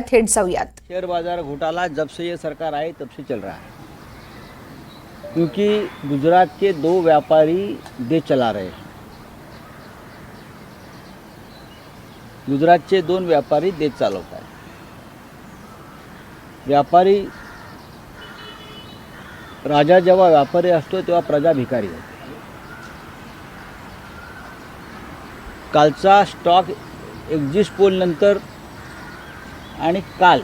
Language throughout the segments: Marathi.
थेट जाऊयात। शेयर बाजार घोटाला जब से ये सरकार आई तब से चल रहा है, क्योंकि गुजरात के दो व्यापारी देश चला रहे हैं। गुजरातचे दोन व्यापारी देश चालवत आहेत। व्यापारी राजा जेव्हा व्यापारी असतो तेव्हा प्रजा भिकारी होते। कालचा स्टॉक एक्झिट पोल नंतर आणि काल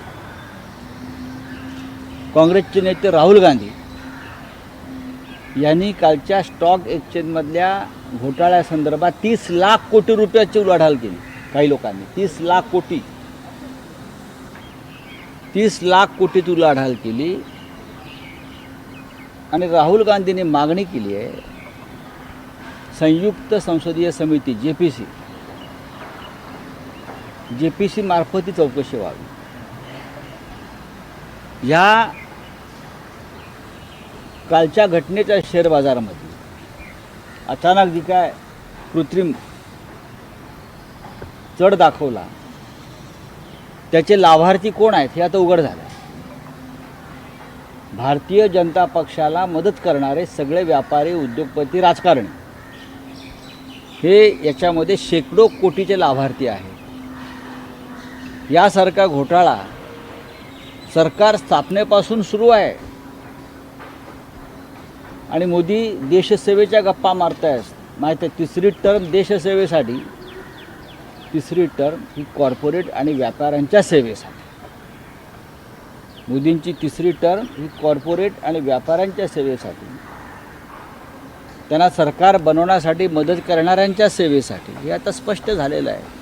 काँग्रेसचे नेते राहुल गांधी यांनी कालच्या स्टॉक एक्सचेंजमधल्या घोटाळ्यासंदर्भात 30 लाख कोटी रुपयाची उलाढाल केली। काही लोकांनी 30 लाख कोटीची उलाढाल केली आणि राहुल गांधींनी मागणी केली आहे संयुक्त संसदीय समिती जेपीसी मार्फत ही चौकशी व्हावी। या कालच्या घटनेच्या शेअर बाजारामध्ये अचानक जी काय कृत्रिम चढ दाखवला त्याचे लाभार्थी कोण आहेत हे आता उघड झालं। भारतीय जनता पक्षाला मदत करणारे सगळे व्यापारी, उद्योगपती, राजकारणी हे याच्यामध्ये शेकडो कोटीचे लाभार्थी आहेत। यासारखा घोटाळा सरकार स्थापनेपासून सुरू आहे आणि मोदी देशसेवेच्या गप्पा मारतायत। माहिती आहे, तिसरी टर्म देशसेवेसाठी, तिसरी टर्म ही कॉर्पोरेट आणि व्यापाऱ्यांच्या सेवेसाठी। मोदींची तिसरी टर्म ही कॉर्पोरेट आणि व्यापाऱ्यांच्या सेवेसाठी, त्यांना सरकार बनवण्यासाठी मदत करणाऱ्यांच्या सेवेसाठी हे आता स्पष्ट झालेलं आहे।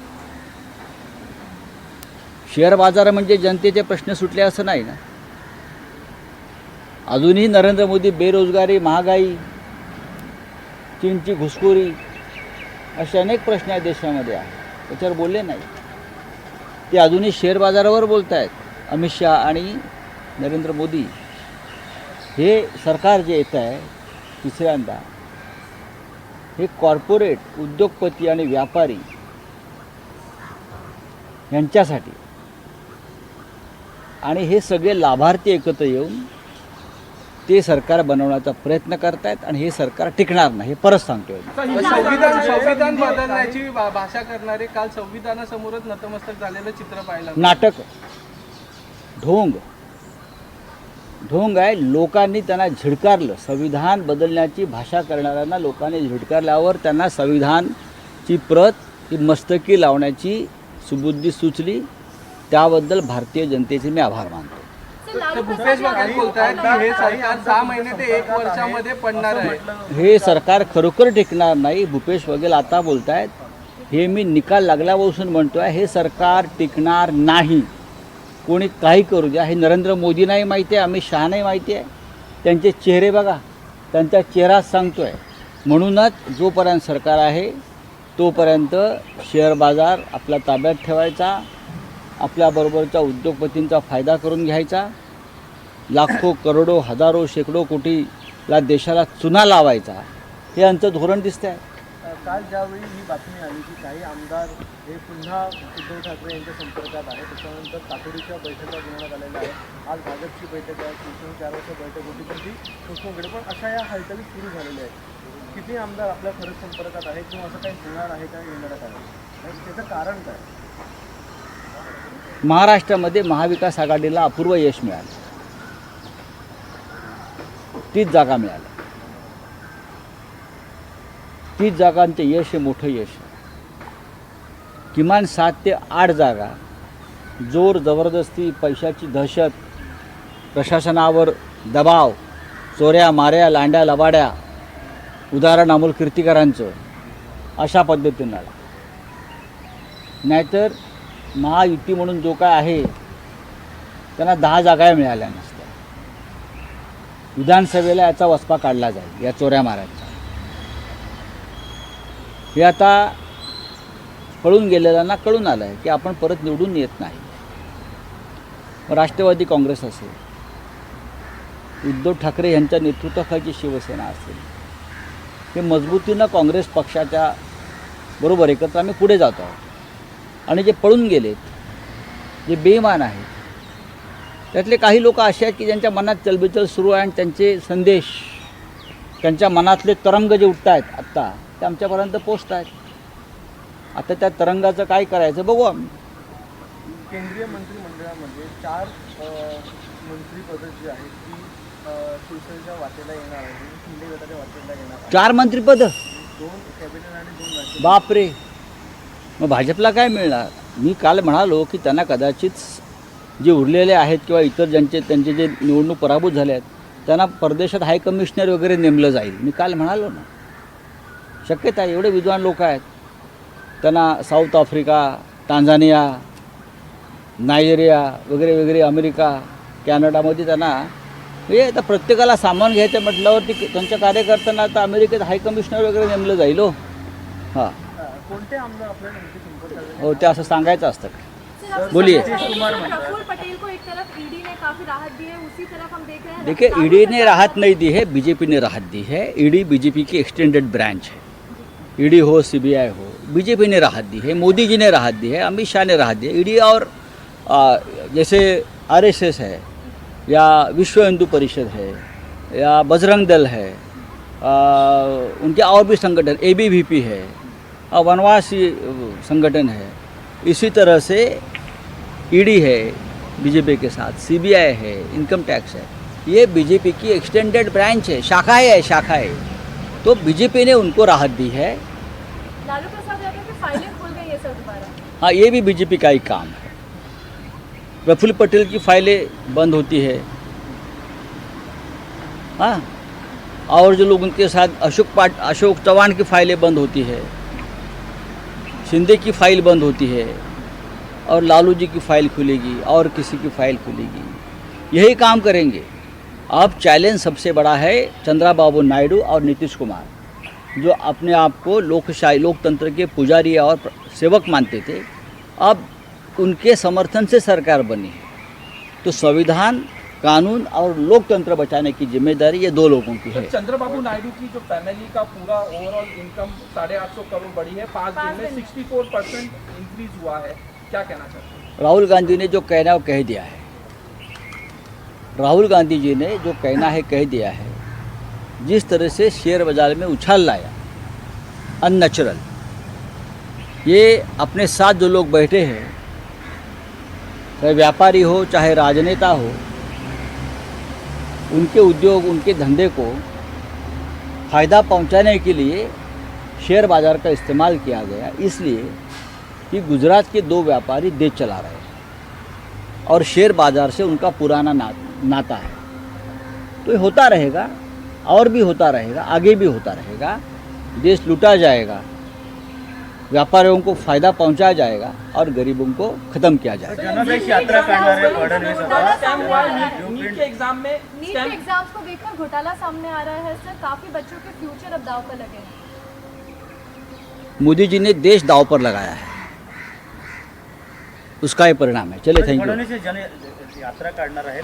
शेअर बाजार म्हणजे जनतेचे प्रश्न सुटले असं नाही ना। अजूनही नरेंद्र मोदी बेरोजगारी, महागाई, चीनची घुसखोरी असे अनेक प्रश्न या देशामध्ये आहेत, त्याच्यावर बोलले नाही। ते अजूनही शेअर बाजारावर बोलत आहेत। अमित शहा आणि नरेंद्र मोदी हे सरकार जे येत आहे तिसऱ्यांदा हे कॉर्पोरेट, उद्योगपती आणि व्यापारी यांच्यासाठी, आणि हे सगळे लाभार्थी एकत्र येऊन ते सरकार बनवण्याचा प्रयत्न करतायत आणि हे सरकार टिकणार नाही, हे परत सांगतोय। संविधान बदलण्याची भाषा करणारे काल संविधानासमोरच नतमस्तक झालेलं चित्र पाहिलं। नाटक, ढोंग आहे। लोकांनी त्यांना झिडकारलं। संविधान बदलण्याची भाषा करणाऱ्यांना लोकांनी झिडकारल्यावर त्यांना संविधानची प्रत ही मस्तकी लावण्याची सुबुद्धी सुचली। त्याबद्दल भारतीय जनतेचे मी आभार मानतो। भूपेश बघेल बोलतायत की हे सरकार 6 महिने ते 1 वर्षामध्ये पडणार आहे। हे सरकार खरोखर टिकणार नाही। भूपेश बघेल आता बोलतायत, हे मी निकाल लागल्यापासून म्हणतोय, हे सरकार टिकणार नाही। कोणी काही करू द्या, हे नरेंद्र मोदींनाही माहिती आहे, अमित शहानाही माहिती आहे। त्यांचे चेहरे बघा, त्यांचा चेहरा सांगतोय। म्हणूनच जोपर्यंत सरकार आहे तोपर्यंत शेअर बाजार आपल्या ताब्यात ठेवायचा, आपल्याबरोबरच्या उद्योगपतींचा फायदा करून घ्यायचा, लाखो, करोडो, हजारो, शेकडो कोटीला देशाला चुना लावायचा, हे आमचं धोरण दिसतं आहे। काल ज्यावेळी ही बातमी आली की काही आमदार हे पुन्हा उद्धव ठाकरे यांच्या संपर्कात आहे, त्याच्यानंतर तातडीच्या बैठका घेण्यात आलेल्या आहेत। आज भाजपची बैठक आहे, 4 वाजता बैठक होती, पण ती पोस्टपोन, पण अशा या हालचाली सुरू झालेल्या आहेत। किती आमदार आपल्या खरंच संपर्कात आहेत किंवा असं काही होणार आहे का येणाऱ्या काळात, त्याचं कारण काय? महाराष्ट्रामध्ये महाविकास आघाडीला अपूर्व यश मिळालं, 30 जागा मिळाल्या। 30 जागांचे यश हे मोठं यश आहे। किमान 7 ते 8 जागा जोर जबरदस्ती, पैशाची दहशत, प्रशासनावर दबाव, चोऱ्या माऱ्या, लांड्या लबाड्या, उदाहरण अमोल कीर्तीकरांचं, अशा पद्धतीनं आला। नाहीतर महायुती म्हणून जो काय आहे त्यांना 10 जागा मिळाल्या नसत्या। विधानसभेला याचा वचपा काढला जाईल या चोऱ्या माऱ्यांचा। हे आता पळून गेलेल्यांना कळून आलं आहे की आपण परत निवडून येत नाही। राष्ट्रवादी काँग्रेस असेल, उद्धव ठाकरे यांच्या नेतृत्वाखालची शिवसेना असेल, हे मजबूतीनं काँग्रेस पक्षाच्या बरोबर एकत्र आम्ही पुढे जातो आहोत। आणि जे पळून गेलेत जे बेईमान आहेत. त्यातले काही लोक असे आहेत की ज्यांच्या मनात चलबिचल सुरू आहे आणि त्यांचे संदेश, त्यांच्या मनातले तरंग जे उठत आहेत आत्ता ते आमच्यापर्यंत पोचत आहेत. आता त्या तरंगाचं काय करायचं बघू आम्ही. केंद्रीय मंत्रिमंडळामध्ये 4 मंत्रिपदं जी आहेत ती शिवसेनेच्या वाटेला येणार आहे, शिंदे गटाच्या वाटेला येणार आहे. 4 मंत्रिपदं 2 कॅबिनेट आणि 2 राज्य. बापरे, मग भाजपला काय मिळणार. मी काल म्हणालो की त्यांना कदाचित जे उरलेले आहेत किंवा इतर त्यांचे जे निवडणूक पराभूत झाले आहेत त्यांना परदेशात हाय कमिशनर वगैरे नेमलं जाईल. मी काल म्हणालो ना, शक्यता आहे. एवढे विद्वान लोक आहेत, त्यांना साऊथ आफ्रिका, टांझानिया, नायजेरिया वगैरे वगैरे, अमेरिका, कॅनडामध्ये त्यांना हे आता प्रत्येकाला सामान घ्यायचं म्हटल्यावरती त्यांच्या कार्यकर्त्यांना आता अमेरिकेत हाय कमिशनर वगैरे नेमलं जाईल. हो हां, कोणते आमदार आपल्या नेमके संपर्कात हो, ते असं सांगायचं असतं. बोलिए. प्रफुल्ल पटेल को एक तरफ ईडी ने काफी राहत दी है, उसी तरफ हम देख रहे हैं देखिए, ईडी ने राहत नहीं दी है, बीजेपी ने राहत दी है. ईडी बीजेपी की एक्सटेंडेड ब्रांच है. ईडी हो, सीबीआई हो, बीजेपी ने राहत दी है, मोदी जी ने राहत दी है, अमित शाह ने राहत दी है. ईडी और जैसे आरएसएस है या विश्व हिंदू परिषद है या बजरंग दल है, उनके और भी संगठन, एबीवीपी है, वनवासी संगठन है. इसी तरह से ईडी है बीजेपी के साथ, सीबीआई है, इनकम टैक्स है. ये बीजेपी की एक्सटेंडेड ब्रांच है, शाखा है. तो बीजेपी ने उनको राहत दी है. लालू प्रसाद यादव की फाइलें खुल गई है सर दोबारा. हाँ, ये भी बीजेपी का ही काम है. प्रफुल्ल पटेल की फाइलें बंद होती है. हाँ, और जो लोग उनके साथ अशोक चौहान की फाइलें बंद होती है, शिंदे की फाइल बंद होती है, और लालू जी की फाइल खुलेगी और किसी की फाइल खुलेगी. यही काम करेंगे. अब चैलेंज सबसे बड़ा है चंद्रबाबू नायडू और नीतीश कुमार, जो अपने आप को लोकतंत्र के पुजारी और सेवक मानते थे. अब उनके समर्थन से सरकार बनी है. तो संविधान, कानून और लोकतंत्र बचाने की जिम्मेदारी ये 2 लोगों की है. चंद्रबाबू नायडू की जो फैमिली का पूरा ओवरऑल इनकम 850 करोड़ बढ़ी है, 5 दिन में 64% इंक्रीज हुआ है, क्या कहना चाहते हैं? राहुल गांधी ने जो कहना है वो कह दिया है. राहुल गांधी जी ने जो कहना है कह दिया है. जिस तरह से शेयर बाजार में उछाल लाया, अननेचुरल. ये अपने साथ जो लोग बैठे हैं, चाहे व्यापारी हो चाहे राजनेता हो, उनके उद्योग, उनके धंधे को फ़ायदा पहुंचाने के लिए शेयर बाज़ार का इस्तेमाल किया गया. इसलिए कि गुजरात के 2 व्यापारी देश चला रहे हैं और शेयर बाज़ार से उनका पुराना नाता है. तो ये होता रहेगा और भी होता रहेगा, आगे भी होता रहेगा. देश लूटा जाएगा, व्यापारियों को फ़ायदा पहुंचाया जाएगा और गरीबों को ख़त्म किया जाएगा. जनादेश यात्रा करणार आहे फडणवीस नीट के एग्जाम में नीट के एग्जाम्स को देखकर घोटाला सामने आ रहा है सर. काफी बच्चों के फ्यूचर अब दाव पर लगे हैं. मोदी जी ने देश दाव पर लगाया है, उसका ये परिणाम है. चलिए, थैंक यू. यात्रा काढणार आहे.